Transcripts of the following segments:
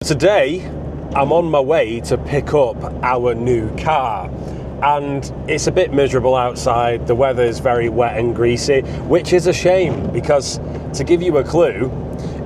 Today, I'm on my way to pick up our new car, and it's a bit miserable outside. The weather is very wet and greasy, which is a shame because, to give you a clue,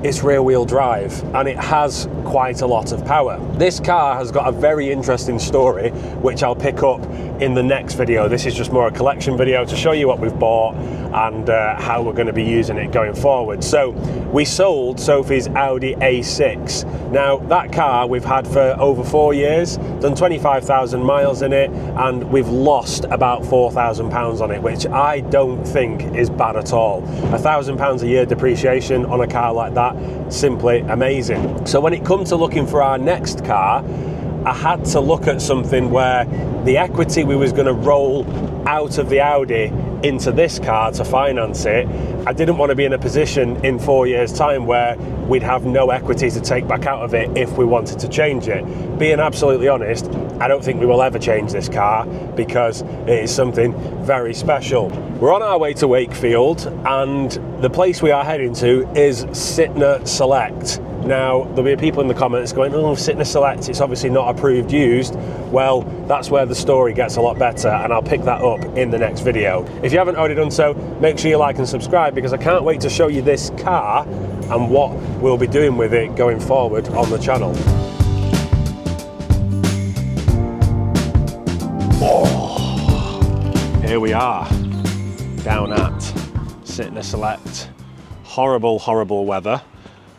it's rear-wheel drive and it has quite a lot of power. This car has got a very interesting story, which I'll pick up in the next video. This is just more a collection video to show you what we've bought and how we're going to be using it going forward. So we sold Sophie's Audi A6. Now that car we've had for over 4 years, done 25,000 miles in it, and we've lost about £4,000 on it, which I don't think is bad at all. £1,000 a year depreciation on a car like that, simply amazing. So when it comes to looking for our next car, I had to look at something where the equity we was going to roll out of the Audi into this car to finance it, I didn't want to be in a position in 4 years' time where we'd have no equity to take back out of it if we wanted to change it. Being absolutely honest, I don't think we will ever change this car because it is something very special. We're on our way to Wakefield, and the place we are heading to is Sytner Select. Now, there'll be people in the comments going, oh, Sytner Select, it's obviously not approved used. Well, that's where the story gets a lot better, and I'll pick that up in the next video. If you haven't already done so, make sure you like and subscribe, because I can't wait to show you this car and what we'll be doing with it going forward on the channel. Oh, here we are, down at Sytner Select. Horrible, horrible weather.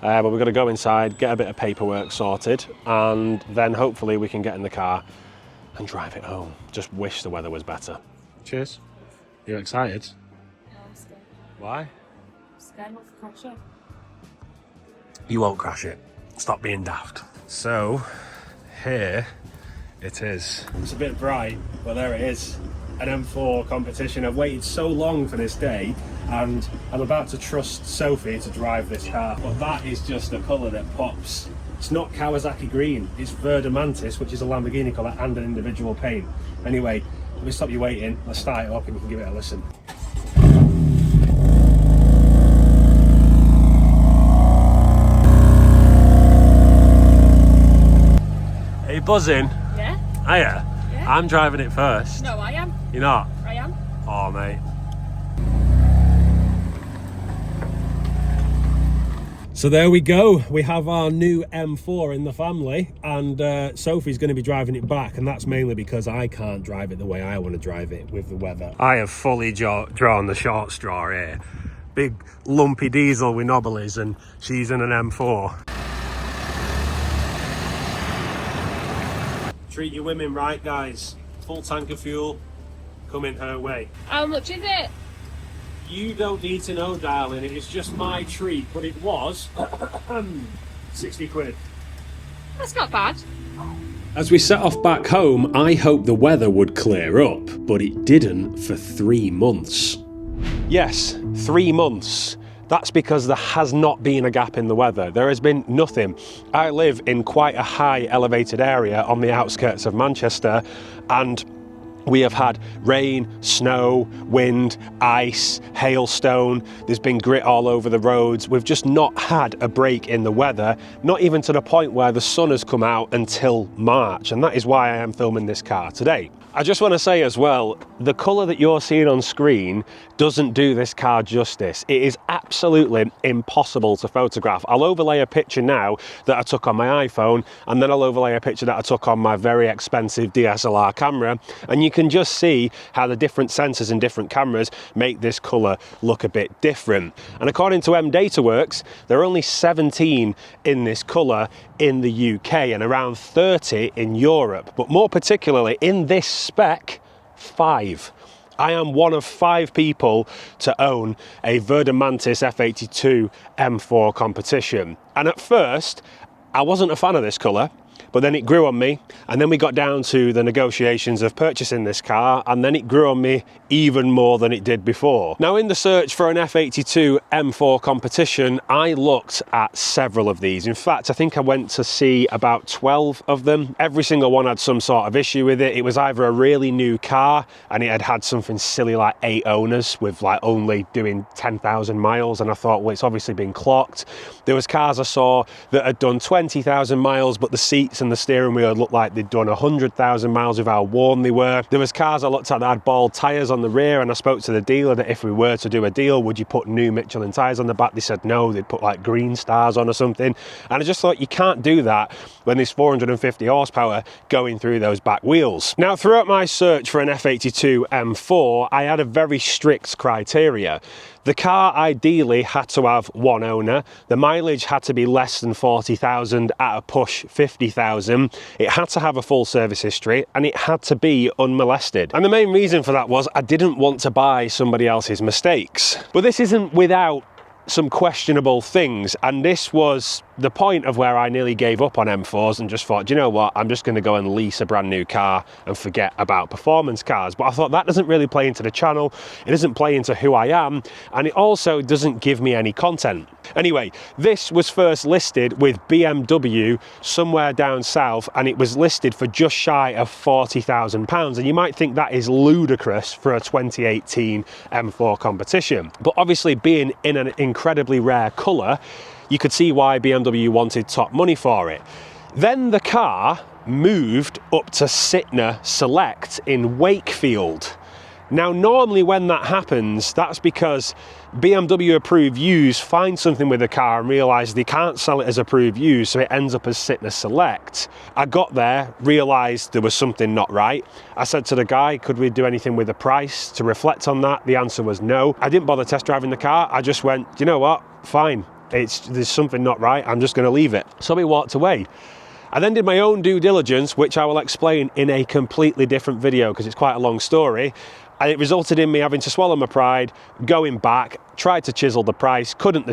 But we're going to go inside, get a bit of paperwork sorted, and then hopefully we can get in the car and drive it home. Just wish the weather was better. Cheers. You excited? No, I'm scared. Why? I'm scared not to crash it. You won't crash it. Stop being daft. So, here it is. It's a bit bright, but there it is. An M4 Competition. I've waited so long for this day, and I'm about to trust Sophie to drive this car, but that is just a colour that pops. It's not Kawasaki green, it's Verde Mantis, which is a Lamborghini colour and an individual paint. Anyway, let me stop you waiting, let's start it up and you can give it a listen. Are you buzzing? Yeah. Are you? Yeah. I'm driving it first. No, I am. You're not? I am. Oh, mate. So there we go. We have our new M4 in the family, and Sophie's going to be driving it back, and that's mainly because I can't drive it the way I want to drive it with the weather. I have fully drawn the short straw here. Big lumpy diesel with knobblies, and she's in an M4. Treat your women right, guys. Full tank of fuel coming her way. How much is it? You don't need to know, darling. It is just my treat, but it was 60 quid. That's not bad. As we set off back home, I hoped the weather would clear up, but it didn't for 3 months. Yes, 3 months. That's because there has not been a gap in the weather. There has been nothing. I live in quite a high elevated area on the outskirts of Manchester, and we have had rain, snow, wind, ice, hailstone. There's been grit all over the roads. We've just not had a break in the weather, not even to the point where the sun has come out until March, and that is why I am filming this car today. I just want to say as well, the colour that you're seeing on screen doesn't do this car justice. It is absolutely impossible to photograph. I'll overlay a picture now that I took on my iPhone, and then I'll overlay a picture that I took on my very expensive DSLR camera, and you can just see how the different sensors and different cameras make this colour look a bit different. And according to MDataWorks, there are only 17 in this colour in the UK and around 30 in Europe, but more particularly in this spec, 5. I am one of 5 people to own a Verde Mantis F82 M4 Competition. And at first, I wasn't a fan of this colour, But then it grew on me, and then we got down to the negotiations of purchasing this car, and then it grew on me even more than it did before. Now, in the search for an F82 M4 Competition, I looked at several of these. In fact, I think I went to see about 12 of them. Every single one had some sort of issue with it. It was either a really new car and it had had something silly like 8 owners with like only doing 10,000 miles, and I thought, well, it's obviously been clocked. There was cars I saw that had done 20,000 miles, but the seats and the steering wheel looked like they'd done 100,000 miles with how worn they were. There was cars I looked at that had bald tyres on the rear, and I spoke to the dealer that if we were to do a deal, would you put new Michelin tyres on the back? They said no, they'd put like green stars on or something. And I just thought, you can't do that when there's 450 horsepower going through those back wheels. Now, throughout my search for an F82 M4, I had a very strict criteria. The car ideally had to have one owner, the mileage had to be less than 40,000, at a push 50,000, it had to have a full service history, and it had to be unmolested. And the main reason for that was I didn't want to buy somebody else's mistakes. But this isn't without some questionable things, and this was the point of where I nearly gave up on M4s and just thought, do you know what, I'm just going to go and lease a brand new car and forget about performance cars. But I thought that doesn't really play into the channel, it doesn't play into who I am, and it also doesn't give me any content. Anyway, this was first listed with BMW somewhere down south, and it was listed for just shy of £40,000, and you might think that is ludicrous for a 2018 M4 Competition. But obviously, being in an incredibly rare colour, you could see why BMW wanted top money for it. Then the car moved up to Sytner Select in Wakefield. Now, normally when that happens, that's because BMW approved used find something with the car and realise they can't sell it as approved used, so it ends up as Sytner Select. I got there, realised there was something not right. I said to the guy, could we do anything with the price to reflect on that? The answer was no. I didn't bother test driving the car. I just went, you know what, fine. There's something not right, I'm just going to leave it. So we walked away. I then did my own due diligence, which I will explain in a completely different video because it's quite a long story. And it resulted in me having to swallow my pride, going back, tried to chisel the price, couldn't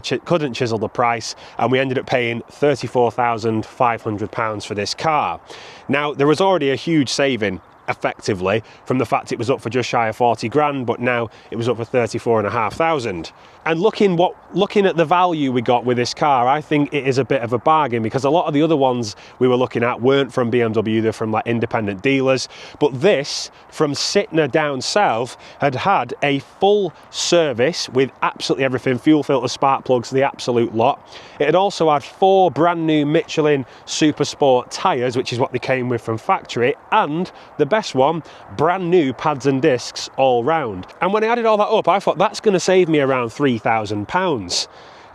chisel the price, and we ended up paying £34,500 for this car. Now, there was already a huge saving, effectively, from the fact it was up for just shy of 40 grand, but now it was up for 34,500. And looking at the value we got with this car, I think it is a bit of a bargain, because a lot of the other ones we were looking at weren't from BMW, they're from like independent dealers. But this, from Sytner down south, had had a full service with absolutely everything, fuel filter, spark plugs, the absolute lot. It had also had 4 brand new Michelin Super Sport tyres, which is what they came with from factory, and the best one, brand new pads and discs all round. And when I added all that up, I thought that's going to save me around £3,000.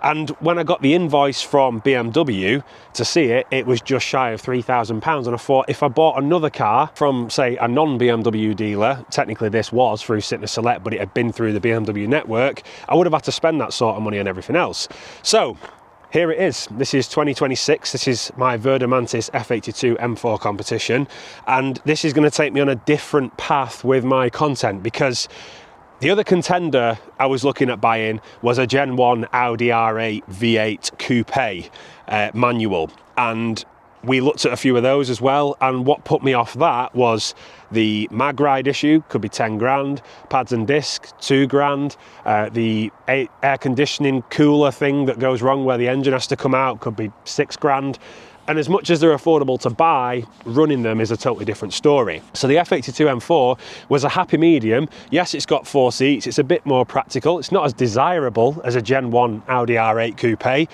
And when I got the invoice from BMW to see it, it was just shy of £3,000. And I thought, if I bought another car from, say, a non-BMW dealer, technically this was through Sytner Select, but it had been through the BMW network, I would have had to spend that sort of money on everything else. So here it is. This is 2026. This is my Verde Mantis F82 M4 Competition. And this is going to take me on a different path with my content, because the other contender I was looking at buying was a Gen 1 Audi R8 V8 Coupe manual. And we looked at a few of those as well, and what put me off that was the mag ride issue, could be 10 grand, pads and discs, 2 grand, the air conditioning cooler thing that goes wrong where the engine has to come out could be 6 grand. And as much as they're affordable to buy, running them is a totally different story. So the F82 M4 was a happy medium. Yes, it's got 4 seats, it's a bit more practical, it's not as desirable as a Gen 1 Audi R8 Coupe,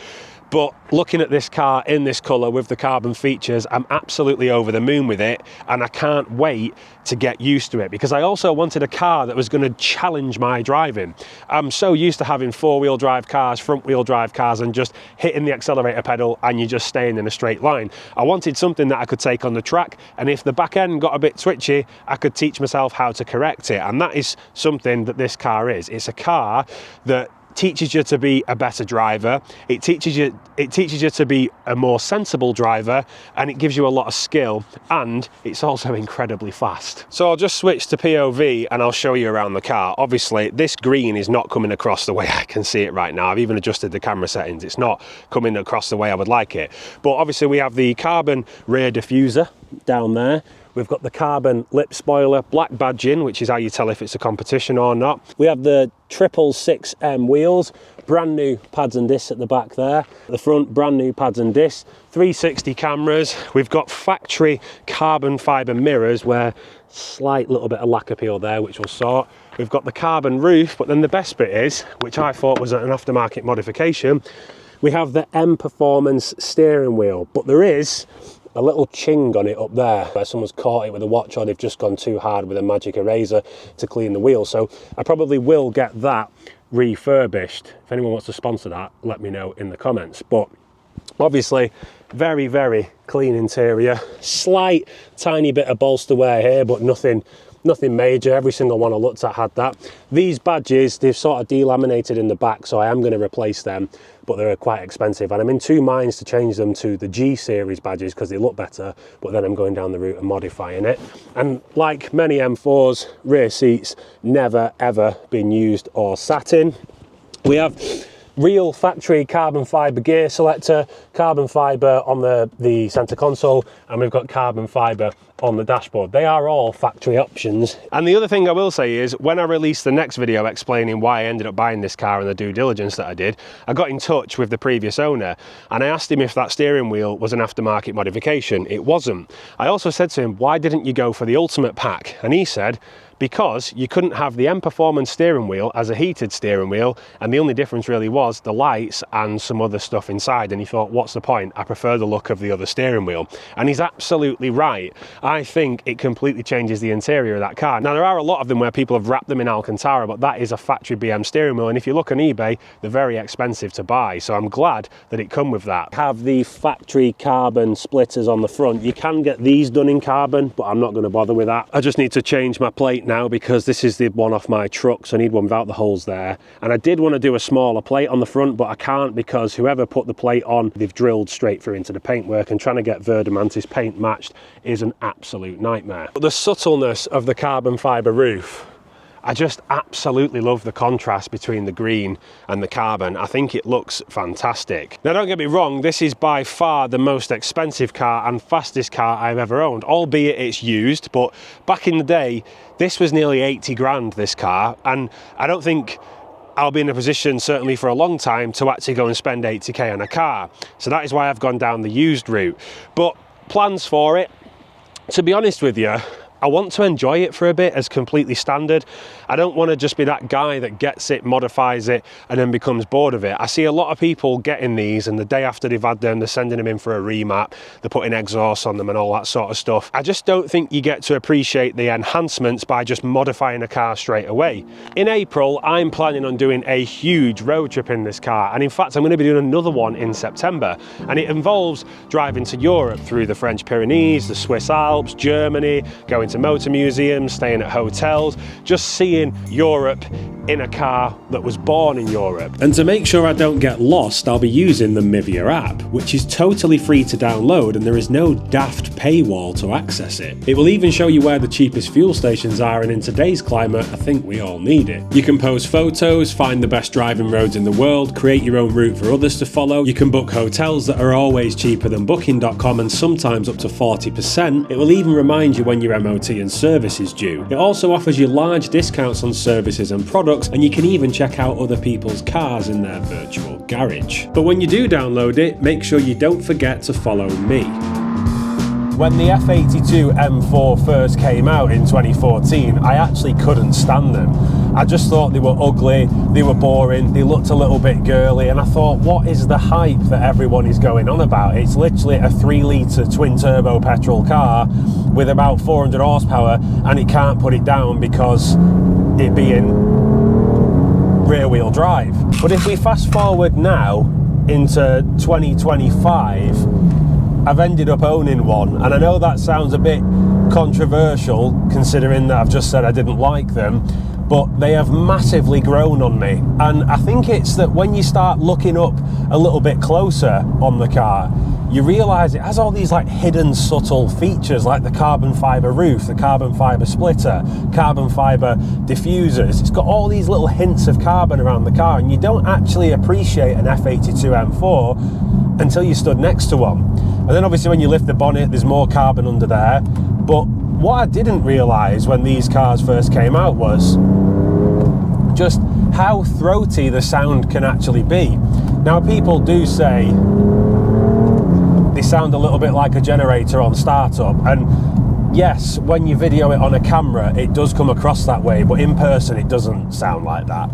but looking at this car in this colour with the carbon features, I'm absolutely over the moon with it, and I can't wait to get used to it, because I also wanted a car that was going to challenge my driving. I'm so used to having 4-wheel drive cars, front-wheel drive cars, and just hitting the accelerator pedal and you're just staying in a straight line. I wanted something that I could take on the track, and if the back end got a bit twitchy, I could teach myself how to correct it, and that is something that this car is. It's a car that teaches you to be a better driver, it teaches you to be a more sensible driver, and it gives you a lot of skill, and it's also incredibly fast. So I'll just switch to POV and I'll show you around the car. Obviously this green is not coming across the way I can see it right now. I've even adjusted the camera settings. It's not coming across the way I would like it, but obviously we have the carbon rear diffuser down there. We've got the carbon lip spoiler, black badging, which is how you tell if it's a competition or not. We have the 666M wheels, brand new pads and discs at the back there. The front, brand new pads and discs, 360 cameras. We've got factory carbon fibre mirrors where slight little bit of lack appeal there, which we'll sort. We've got the carbon roof, but then the best bit is, which I thought was an aftermarket modification, we have the M Performance steering wheel, but there is a little ching on it up there where someone's caught it with a watch, or they've just gone too hard with a magic eraser to clean the wheel. So I probably will get that refurbished. If anyone wants to sponsor that, let me know in the comments. But obviously very, very clean interior, slight tiny bit of bolster wear here, but nothing major. Every single one I looked at had that. These badges, they've sort of delaminated in the back, so I am going to replace them, but they're quite expensive, and I'm in two minds to change them to the G series badges because they look better, but then I'm going down the route of modifying it. And like many M4s, rear seats never ever been used or sat in. We have real factory carbon fibre gear selector, carbon fibre on the centre console, and we've got carbon fibre on the dashboard. They are all factory options. And the other thing I will say is, when I release the next video explaining why I ended up buying this car and the due diligence that I did, I got in touch with the previous owner and I asked him if that steering wheel was an aftermarket modification. It wasn't. I also said to him, why didn't you go for the ultimate pack? And he said, because you couldn't have the M Performance steering wheel as a heated steering wheel, and the only difference really was the lights and some other stuff inside. And he thought, what's the point? I prefer the look of the other steering wheel. And he's absolutely right. I think it completely changes the interior of that car. Now, there are a lot of them where people have wrapped them in Alcantara, but that is a factory BM steering wheel, and if you look on eBay, they're very expensive to buy, so I'm glad that it come with that. Have the factory carbon splitters on the front. You can get these done in carbon, but I'm not going to bother with that. I just need to change my plate now because this is the one off my truck, so I need one without the holes there. And I did want to do a smaller plate on the front, but I can't because whoever put the plate on, they've drilled straight through into the paintwork, and trying to get Verde Mantis paint matched is an absolute nightmare. But the subtleness of the carbon fibre roof, I just absolutely love the contrast between the green and the carbon. I think it looks fantastic. Now, don't get me wrong, this is by far the most expensive car and fastest car I've ever owned, albeit it's used, but back in the day, this was nearly 80 grand, this car, and I don't think I'll be in a position, certainly for a long time, to actually go and spend 80k on a car. So that is why I've gone down the used route. But plans for it, to be honest with you, I want to enjoy it for a bit as completely standard. I don't want to just be that guy that gets it, modifies it, and then becomes bored of it. I see a lot of people getting these, and the day after they've had them, they're sending them in for a remap, they're putting exhausts on them and all that sort of stuff. I just don't think you get to appreciate the enhancements by just modifying a car straight away. In April, I'm planning on doing a huge road trip in this car, and in fact, I'm going to be doing another one in September, and it involves driving to Europe through the French Pyrenees, the Swiss Alps, Germany, going to motor museums, staying at hotels, just seeing Europe in a car that was born in Europe. And to make sure I don't get lost, I'll be using the Mivia app, which is totally free to download, and there is no daft paywall to access it. It will even show you where the cheapest fuel stations are, and in today's climate, I think we all need it. You can post photos, find the best driving roads in the world, create your own route for others to follow. You can book hotels that are always cheaper than booking.com and sometimes up to 40%. It will even remind you when your MOT and service is due. It also offers you large discounts on services and products, and you can even check out other people's cars in their virtual garage. But when you do download it, make sure you don't forget to follow me. When the F82 M4 first came out in 2014, I actually couldn't stand them. I just thought they were ugly, they were boring, they looked a little bit girly, and I thought, what is the hype that everyone is going on about? It's literally a 3-litre twin-turbo petrol car with about 400 horsepower, and it can't put it down because it being rear-wheel drive. But if we fast forward now into 2025, I've ended up owning one, and I know that sounds a bit controversial considering that I've just said I didn't like them, but they have massively grown on me. And I think it's that when you start looking up a little bit closer on the car, you realise it has all these like hidden subtle features, like the carbon fibre roof, the carbon fibre splitter, carbon fibre diffusers. It's got all these little hints of carbon around the car, and you don't actually appreciate an F82 M4 until you stood next to one. And then obviously when you lift the bonnet, there's more carbon under there. But what I didn't realise when these cars first came out was just how throaty the sound can actually be. Now, people do say they sound a little bit like a generator on startup, and yes, when you video it on a camera it does come across that way, but in person it doesn't sound like that.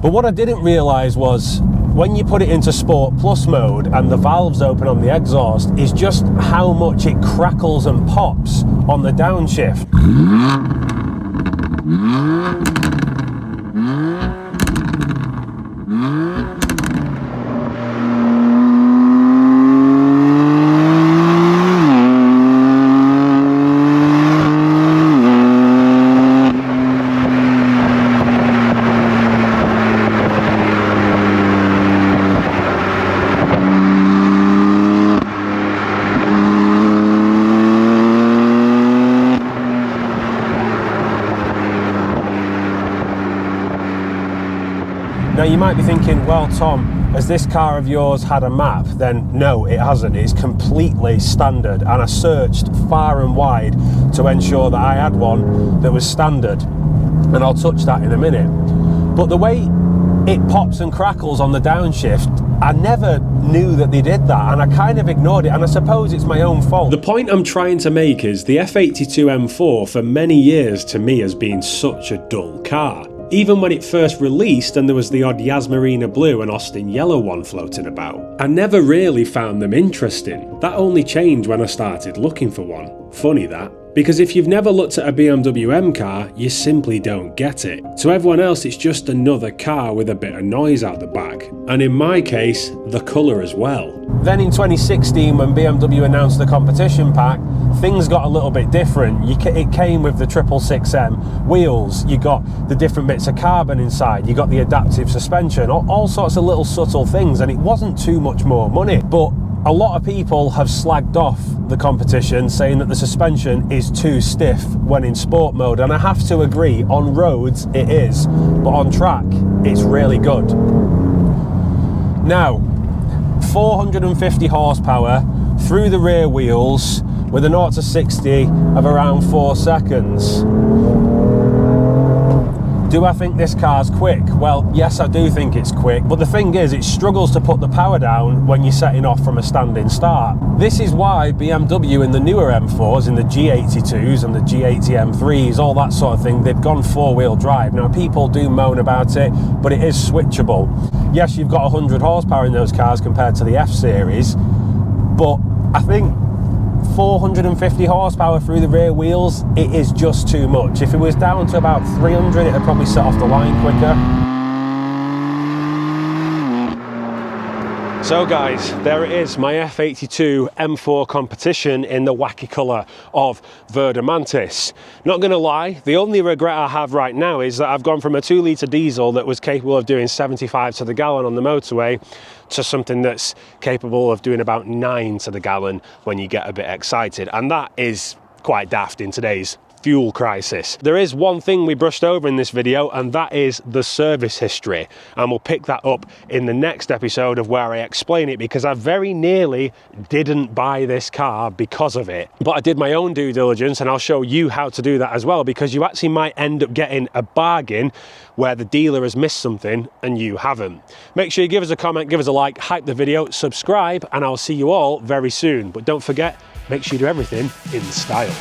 But what I didn't realise was when you put it into Sport Plus mode and the valves open on the exhaust, is just how much it crackles and pops on the downshift. Now you might be thinking, well Tom, has this car of yours had a map? Then no, it hasn't. It's completely standard, and I searched far and wide to ensure that I had one that was standard, and I'll touch that in a minute. But the way it pops and crackles on the downshift, I never knew that they did that, and I kind of ignored it, and I suppose it's my own fault. The point I'm trying to make is the F82 M4 for many years to me has been such a dull car. Even when it first released and there was the odd Yasmarina blue and Austin yellow one floating about, I never really found them interesting. That only changed when I started looking for one. Funny that. Because if you've never looked at a BMW M car, you simply don't get it. To everyone else, it's just another car with a bit of noise out the back. And in my case, the colour as well. Then in 2016, when BMW announced the competition pack, things got a little bit different. It came with the 666M wheels, you got the different bits of carbon inside, you got the adaptive suspension, all sorts of little subtle things, and it wasn't too much more money. But a lot of people have slagged off the competition, saying that the suspension is too stiff when in sport mode, and I have to agree, on roads it is, but on track it's really good. Now, 450 horsepower through the rear wheels with a 0 to 60 of around 4 seconds. Do I think this car's quick? Well, yes, I do think it's quick, but the thing is, it struggles to put the power down when you're setting off from a standing start. This is why BMW in the newer M4s, in the G82s and the G80 M3s, all that sort of thing, they've gone four-wheel drive. Now, people do moan about it, but it is switchable. Yes, you've got 100 horsepower in those cars compared to the F-Series, but I think 450 horsepower through the rear wheels, it is just too much. If it was down to about 300, it'd probably set off the line quicker. So guys, there it is, my F82 M4 Competition in the wacky colour of Verde Mantis. Not going to lie, the only regret I have right now is that I've gone from a 2-litre diesel that was capable of doing 75 to the gallon on the motorway to something that's capable of doing about 9 to the gallon when you get a bit excited. And that is quite daft in today's fuel crisis. There is one thing we brushed over in this video, and that is the service history, and we'll pick that up in the next episode of where I explain it, because I very nearly didn't buy this car because of it. But I did my own due diligence, and I'll show you how to do that as well, because you actually might end up getting a bargain where the dealer has missed something and you haven't. Make sure you give us a comment, give us a like, hype the video, subscribe, and I'll see you all very soon. But don't forget, make sure you do everything in style.